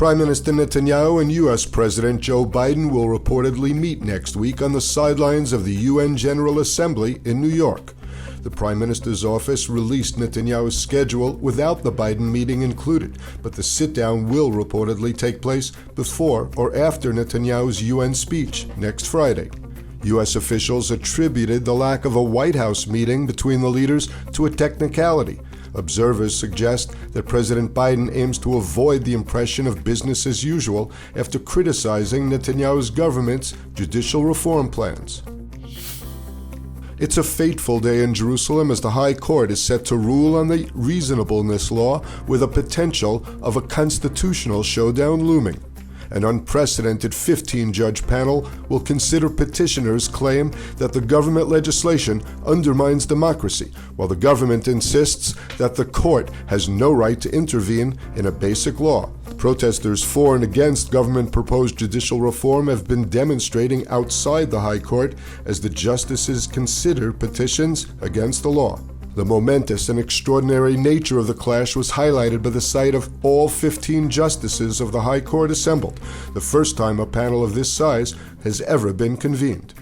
Prime Minister Netanyahu and U.S. President Joe Biden will reportedly meet next week on the sidelines of the UN General Assembly in New York. The Prime Minister's office released Netanyahu's schedule without the Biden meeting included, but the sit-down will reportedly take place before or after Netanyahu's UN speech next Friday. U.S. officials attributed the lack of a White House meeting between the leaders to a technicality. Observers suggest that President Biden aims to avoid the impression of business as usual after criticizing Netanyahu's government's judicial reform plans. It's a fateful day in Jerusalem as the High Court is set to rule on the reasonableness law with a potential of a constitutional showdown looming. An unprecedented 15-judge panel will consider petitioners' claim that the government legislation undermines democracy, while the government insists that the court has no right to intervene in a basic law. Protesters for and against government-proposed judicial reform have been demonstrating outside the High Court as the justices consider petitions against the law. The momentous and extraordinary nature of the clash was highlighted by the sight of all 15 justices of the High Court assembled, the first time a panel of this size has ever been convened.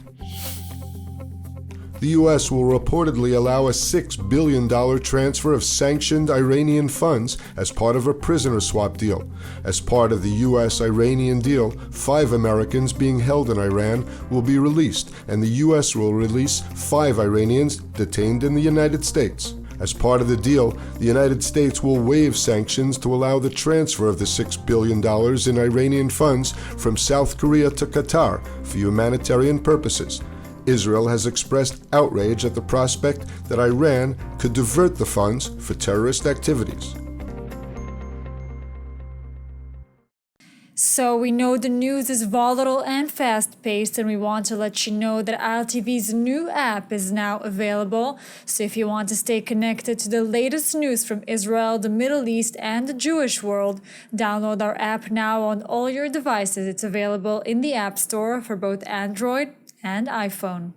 The U.S. will reportedly allow a $6 billion transfer of sanctioned Iranian funds as part of a prisoner swap deal. As part of the U.S.-Iranian deal, 5 Americans being held in Iran will be released, and the U.S. will release 5 Iranians detained in the United States. As part of the deal, the United States will waive sanctions to allow the transfer of the $6 billion in Iranian funds from South Korea to Qatar for humanitarian purposes. Israel has expressed outrage at the prospect that Iran could divert the funds for terrorist activities. So we know the news is volatile and fast-paced, and we want to let you know that ILTV's new app is now available. So if you want to stay connected to the latest news from Israel, the Middle East, and the Jewish world, download our app now on all your devices. It's available in the App Store for both Android and iPhone.